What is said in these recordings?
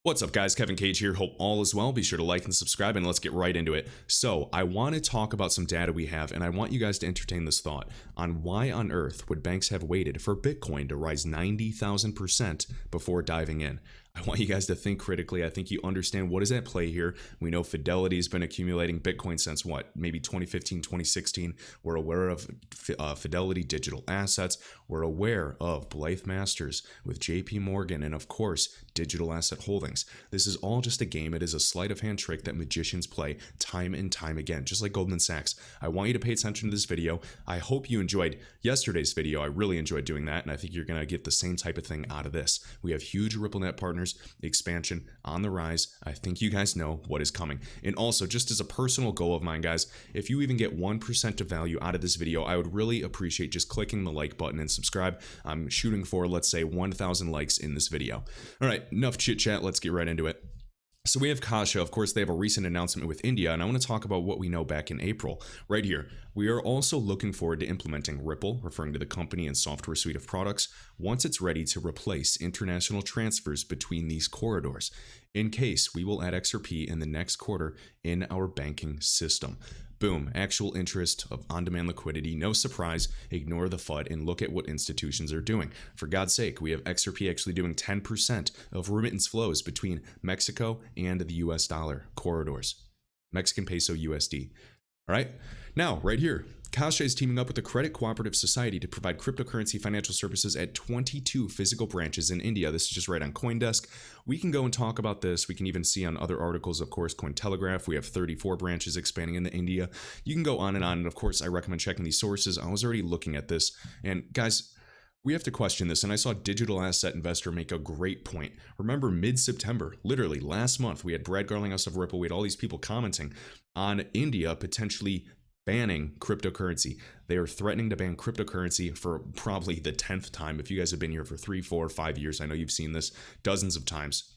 What's up, guys? Kevin Cage here. Hope all is well. Be sure to like and subscribe, and let's get right into it. So I want to talk about some data we have, and I want you guys to entertain this thought on why on earth would banks have waited for Bitcoin to rise 90,000% before diving in. I want you guys to think critically. I think you understand what is at play here. We know Fidelity's been accumulating Bitcoin since what? Maybe 2015, 2016. We're aware of Fidelity Digital Assets. We're aware of Blythe Masters with JP Morgan and, of course, Digital Asset Holdings. This is all just a game. It is a sleight of hand trick that magicians play time and time again, just like Goldman Sachs. I want you to pay attention to this video. I hope you enjoyed yesterday's video. I really enjoyed doing that, and I think you're going to get the same type of thing out of this. We have huge RippleNet partners, expansion on the rise. I think you guys know what is coming. And also, just as a personal goal of mine, guys, if you even get 1% of value out of this video, I would really appreciate just clicking the like button and subscribe. I'm shooting for, let's say, 1,000 likes in this video. All right, enough chit chat. Let's get right into it. So we have Kasha. Of course, they have a recent announcement with India, and I want to talk about what we know back in April. Right here, we are also looking forward to implementing Ripple, referring to the company and software suite of products, once it's ready to replace international transfers between these corridors. In case, we will add XRP in the next quarter in our banking system. Boom, actual interest of on-demand liquidity, no surprise, ignore the FUD and look at what institutions are doing. For God's sake, we have XRP actually doing 10% of remittance flows between Mexico and the US dollar corridors. Mexican peso USD. All right, now right here, Kasha is teaming up with the Credit Cooperative Society to provide cryptocurrency financial services at 22 physical branches in India. This is just right on CoinDesk. We can go and talk about this. We can even see on other articles, of course, Cointelegraph. We have 34 branches expanding into India. You can go on. And of course, I recommend checking these sources. I was already looking at this. And guys, we have to question this, and I saw Digital Asset Investor make a great point. Remember, mid-September, literally last month, we had Brad Garlinghouse of Ripple. We had all these people commenting on India potentially banning cryptocurrency. They are threatening to ban cryptocurrency for probably the 10th time. If you guys have been here for 3, 4, 5 years, I know you've seen this dozens of times.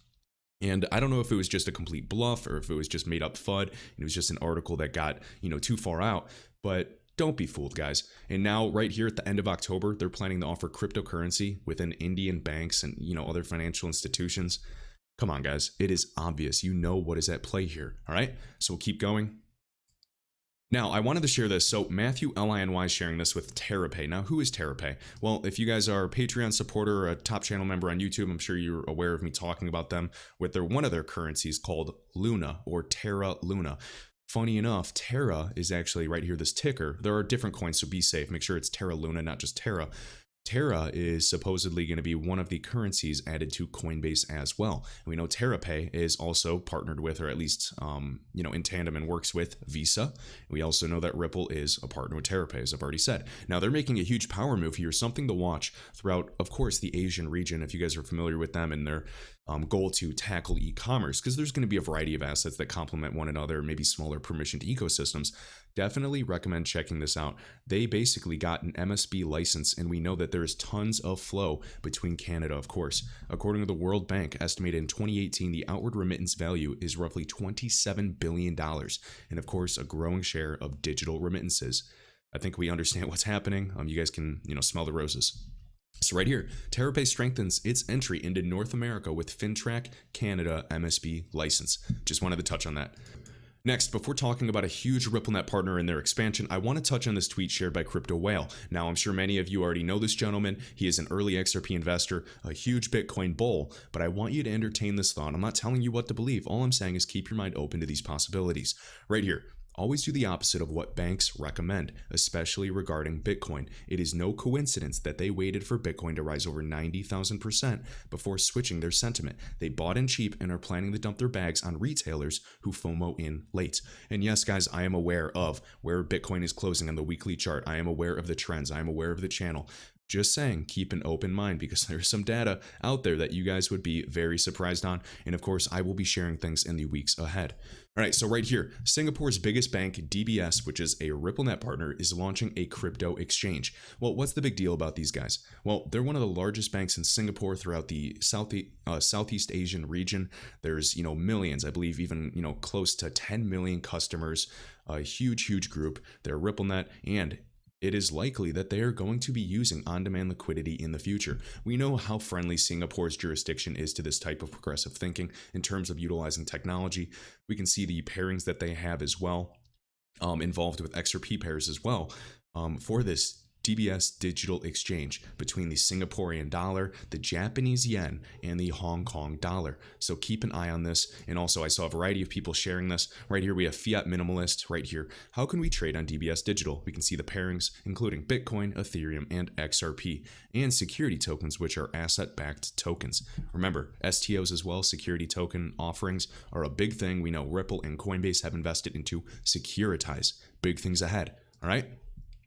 And I don't know if it was just a complete bluff or if it was just made up FUD. It was just an article that got, too far out. But don't be fooled, guys. And now, right here at the end of October, they're planning to offer cryptocurrency within Indian banks and, other financial institutions. Come on, guys. It is obvious. You know what is at play here. All right. So we'll keep going. Now, I wanted to share this. So Matthew LINY is sharing this with TerraPay. Now, who is TerraPay? Well, if you guys are a Patreon supporter or a top channel member on YouTube, I'm sure you're aware of me talking about them with one of their currencies called Luna or Terra Luna. Funny enough, Terra is actually right here, this ticker. There are different coins, so be safe. Make sure it's Terra Luna, not just Terra. Terra is supposedly going to be one of the currencies added to Coinbase as well. And we know TerraPay is also partnered with, or at least, in tandem and works with Visa. We also know that Ripple is a partner with TerraPay, as I've already said. Now, they're making a huge power move here, something to watch throughout, of course, the Asian region, if you guys are familiar with them and their goal to tackle e-commerce, because there's going to be a variety of assets that complement one another, maybe smaller permissioned ecosystems. Definitely recommend checking this out. They basically got an MSB license, and we know that there is tons of flow between Canada, of course. According to the World Bank, estimated in 2018, the outward remittance value is roughly $27 billion, and of course, a growing share of digital remittances. I think we understand what's happening. You guys can, smell the roses. So right here, TerraPay strengthens its entry into North America with FinTrack Canada MSB license. Just wanted to touch on that. Next, before talking about a huge RippleNet partner and their expansion, I want to touch on this tweet shared by Crypto Whale. Now, I'm sure many of you already know this gentleman. He is an early XRP investor, a huge Bitcoin bull, but I want you to entertain this thought. I'm not telling you what to believe. All I'm saying is keep your mind open to these possibilities. Right here. Always do the opposite of what banks recommend, especially regarding Bitcoin. It is no coincidence that they waited for Bitcoin to rise over 90,000% before switching their sentiment. They bought in cheap and are planning to dump their bags on retailers who FOMO in late. And yes, guys, I am aware of where Bitcoin is closing on the weekly chart. I am aware of the trends. I am aware of the channel. Just saying, keep an open mind because there's some data out there that you guys would be very surprised on. And of course, I will be sharing things in the weeks ahead. All right, so right here, Singapore's biggest bank, DBS, which is a RippleNet partner, is launching a crypto exchange. Well, what's the big deal about these guys? Well, they're one of the largest banks in Singapore throughout the Southeast Asian region. There's, millions, I believe even, close to 10 million customers, a huge group. They're RippleNet, and it is likely that they are going to be using on-demand liquidity in the future. We know how friendly Singapore's jurisdiction is to this type of progressive thinking in terms of utilizing technology. We can see the pairings that they have as well, involved with XRP pairs as well, for this DBS digital exchange between the Singaporean dollar, the Japanese yen, and the Hong Kong dollar. So keep an eye on this. And also, I saw a variety of people sharing this. Right here, we have Fiat Minimalist. Right here, how can we trade on DBS Digital? We can see the pairings, including Bitcoin, Ethereum, and XRP, and security tokens, which are asset-backed tokens. Remember, STOs as well, security token offerings, are a big thing. We know Ripple and Coinbase have invested into Securitize. Big things ahead, all right?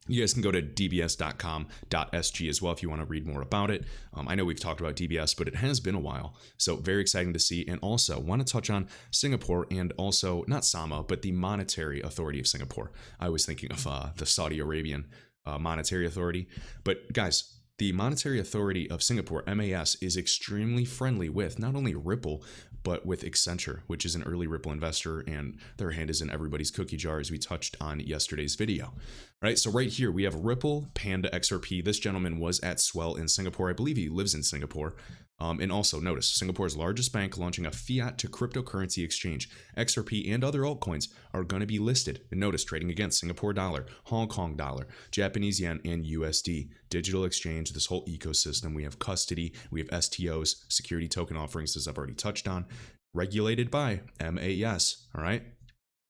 You guys can go to dbs.com.sg as well if you want to read more about it. I know we've talked about DBS, but it has been a while. So very exciting to see. And also want to touch on Singapore and also not SAMA, but the Monetary Authority of Singapore. I was thinking of the Saudi Arabian Monetary Authority. But guys, the Monetary Authority of Singapore, MAS, is extremely friendly with not only Ripple, but with Accenture, which is an early Ripple investor, and their hand is in everybody's cookie jar, as we touched on yesterday's video. Right, so right here we have Ripple, Panda, XRP. This gentleman was at Swell in Singapore. I believe he lives in Singapore. And also notice, Singapore's largest bank launching a fiat to cryptocurrency exchange. XRP and other altcoins are going to be listed. And notice, trading against Singapore dollar, Hong Kong dollar, Japanese yen, and USD. Digital exchange, this whole ecosystem. We have custody, we have STOs, security token offerings, as I've already touched on. Regulated by MAS, all right?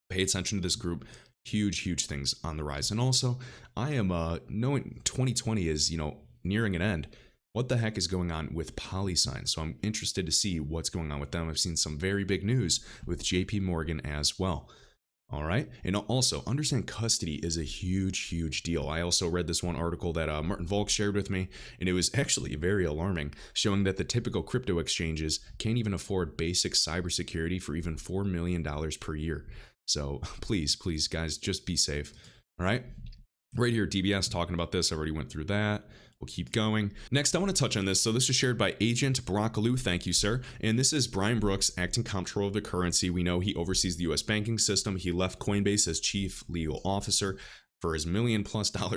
Pay attention to this group. Huge things on the rise. And also, I am knowing 2020 is, nearing an end. What the heck is going on with PolySign? So I'm interested to see what's going on with them. I've seen some very big news with JP Morgan as well. All right. And also understand custody is a huge deal. I also read this one article that Martin Volk shared with me, and it was actually very alarming, showing that the typical crypto exchanges can't even afford basic cybersecurity for even $4 million per year. So please, guys, just be safe. All right. Right here, DBS talking about this. I already went through that. We'll keep going. Next, I want to touch on this. So this is shared by Agent Brockaloo. Thank you, sir. And this is Brian Brooks, acting comptroller of the currency. We know he oversees the U.S. banking system. He left Coinbase as chief legal officer for his $1 million+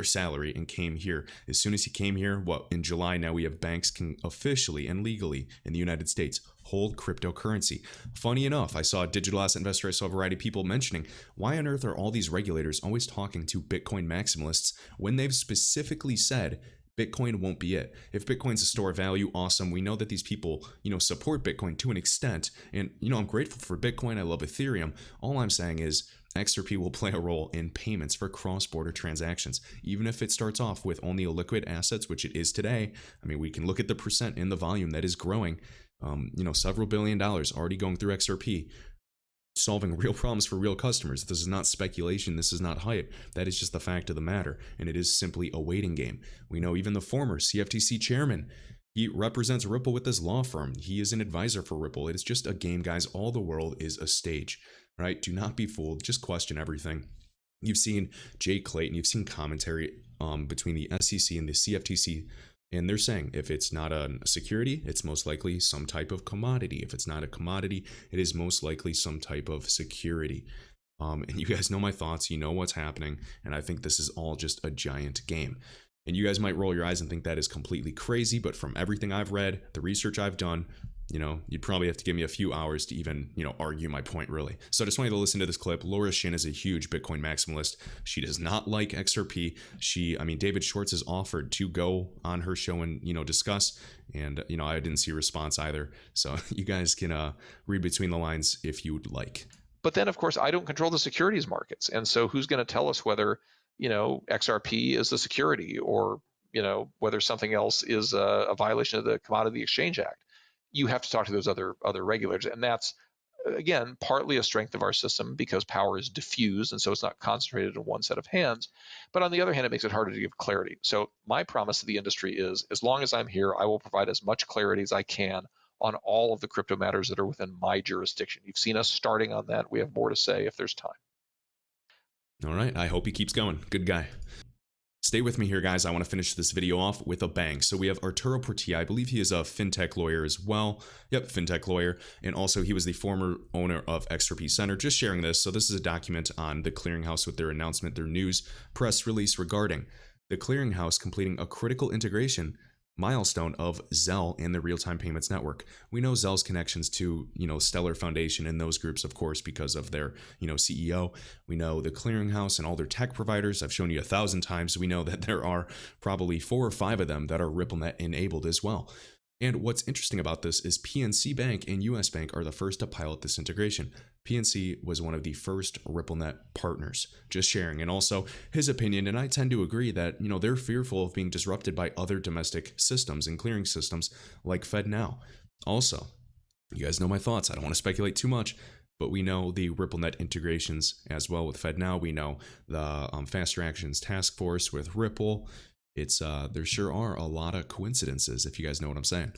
salary and came here. As soon as he came here, in July, now we have banks can officially and legally in the United States hold cryptocurrency. Funny enough, I saw a digital asset investor, I saw a variety of people mentioning, why on earth are all these regulators always talking to Bitcoin maximalists when they've specifically said Bitcoin won't be it? If Bitcoin's a store of value, awesome. We know that these people, support Bitcoin to an extent. And, I'm grateful for Bitcoin. I love Ethereum. All I'm saying is XRP will play a role in payments for cross-border transactions. Even if it starts off with only illiquid assets, which it is today. I mean, we can look at the percent in the volume that is growing. Several $billion already going through XRP. Solving real problems for real customers. This is not speculation. This is not hype. That is just the fact of the matter. And it is simply a waiting game. We know even the former CFTC chairman, he represents Ripple with this law firm. He is an advisor for Ripple. It is just a game, guys. All the world is a stage, right? Do not be fooled. Just question everything. You've seen Jay Clayton. You've seen commentary between the SEC and the CFTC. And they're saying if it's not a security, it's most likely some type of commodity. If it's not a commodity, it is most likely some type of security. And you guys know my thoughts. You know what's happening. And I think this is all just a giant game. And you guys might roll your eyes and think that is completely crazy. But from everything I've read, the research I've done, you'd probably have to give me a few hours to even, argue my point, really. So I just wanted to listen to this clip. Laura Shin is a huge Bitcoin maximalist. She does not like XRP. David Schwartz has offered to go on her show and, discuss. And, I didn't see a response either. So you guys can read between the lines if you would like. But then, of course, I don't control the securities markets. And so who's going to tell us whether, XRP is a security or, whether something else is a violation of the Commodity Exchange Act? You have to talk to those other regulators. And that's, again, partly a strength of our system because power is diffused, and so it's not concentrated in one set of hands. But on the other hand, it makes it harder to give clarity. So my promise to the industry is, as long as I'm here, I will provide as much clarity as I can on all of the crypto matters that are within my jurisdiction. You've seen us starting on that. We have more to say if there's time. All right. I hope he keeps going. Good guy. Stay with me here, guys. I want to finish this video off with a bang. So we have Arturo Portilla. I believe he is a fintech lawyer as well. Yep, fintech lawyer. And also he was the former owner of XRP Center. Just sharing this. So this is a document on the clearinghouse with their announcement, their news press release regarding the clearinghouse completing a critical integration milestone of Zelle and the real-time payments network. We know Zelle's connections to, Stellar Foundation and those groups, of course, because of their, CEO. We know the clearinghouse and all their tech providers. I've shown you 1,000 times. We know that there are probably 4 or 5 of them that are RippleNet enabled as well. And what's interesting about this is PNC Bank and US Bank are the first to pilot this integration. PNC was one of the first RippleNet partners, just sharing. And also his opinion, and I tend to agree that, they're fearful of being disrupted by other domestic systems and clearing systems like FedNow. Also, you guys know my thoughts. I don't want to speculate too much, but we know the RippleNet integrations as well with FedNow. We know the Faster Actions Task Force with Ripple. There sure are a lot of coincidences, if you guys know what I'm saying.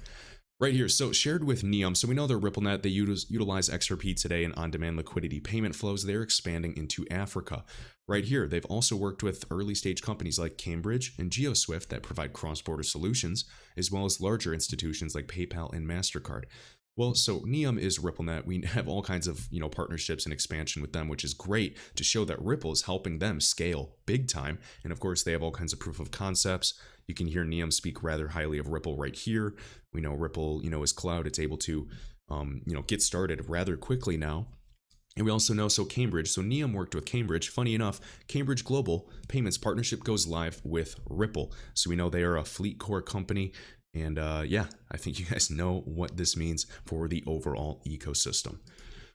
Right here, so shared with Neum. So we know they're RippleNet. They utilize XRP today and on-demand liquidity payment flows. They're expanding into Africa. Right here, they've also worked with early-stage companies like Cambridge and GeoSwift that provide cross-border solutions, as well as larger institutions like PayPal and MasterCard. Well, so Neum is RippleNet. We have all kinds of, partnerships and expansion with them, which is great to show that Ripple is helping them scale big time. And of course, they have all kinds of proof of concepts. You can hear Neum speak rather highly of Ripple right here. We know Ripple, is cloud. It's able to, get started rather quickly now. And we also know, Cambridge, Neum worked with Cambridge. Funny enough, Cambridge Global Payments Partnership goes live with Ripple. So we know they are a fleet core company. And I think you guys know what this means for the overall ecosystem.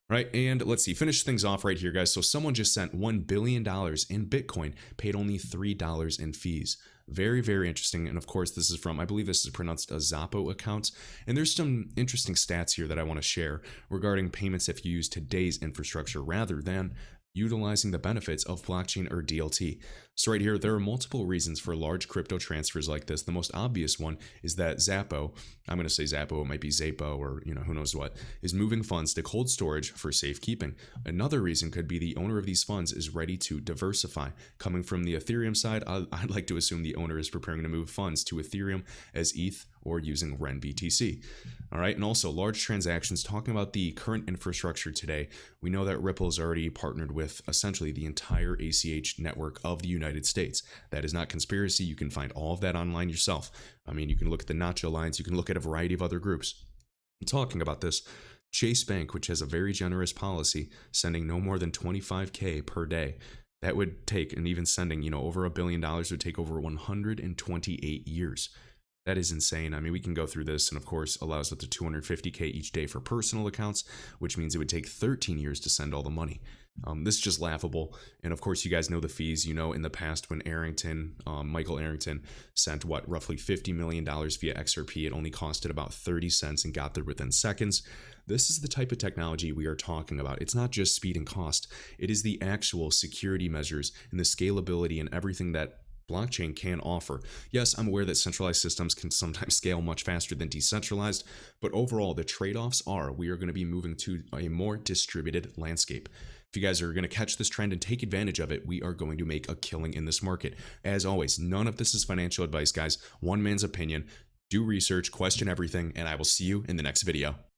Right, and let's see, finish things off right here, guys. So someone just sent $1 billion in Bitcoin, paid only $3 in fees. Very, very interesting. And of course, this is from, I believe this is pronounced a Zappo account. And there's some interesting stats here that I want to share regarding payments if you use today's infrastructure rather than utilizing the benefits of blockchain or DLT. So right here, there are multiple reasons for large crypto transfers like this. The most obvious one is that Zappo, I'm going to say Zappo, it might be Zapo or who knows what, is moving funds to cold storage for safekeeping. Another reason could be the owner of these funds is ready to diversify. Coming from the Ethereum side, I'd like to assume the owner is preparing to move funds to Ethereum as ETH or using REN BTC. All right, and also large transactions. Talking about the current infrastructure today, we know that Ripple is already partnered with essentially the entire ACH network of the United States. That is not conspiracy. You can find all of that online yourself. I mean, you can look at the Nacho Alliance, you can look at a variety of other groups. Talking about this, Chase Bank, which has a very generous policy, sending no more than $25K per day. That would take, and even sending, over $1 billion would take over 128 years. That is insane. I mean, we can go through this, and of course, allows up to $250K each day for personal accounts, which means it would take 13 years to send all the money. This is just laughable. And of course, you guys know the fees. In the past when Michael Arrington sent roughly $50 million via XRP, it only costed about 30 cents and got there within seconds. This is the type of technology we are talking about. It's not just speed and cost. It is the actual security measures and the scalability and everything that blockchain can offer. Yes, I'm aware that centralized systems can sometimes scale much faster than decentralized, but overall the trade-offs are we are going to be moving to a more distributed landscape. If you guys are going to catch this trend and take advantage of it, we are going to make a killing in this market. As always, none of this is financial advice, guys. One man's opinion. Do research, question everything, and I will see you in the next video.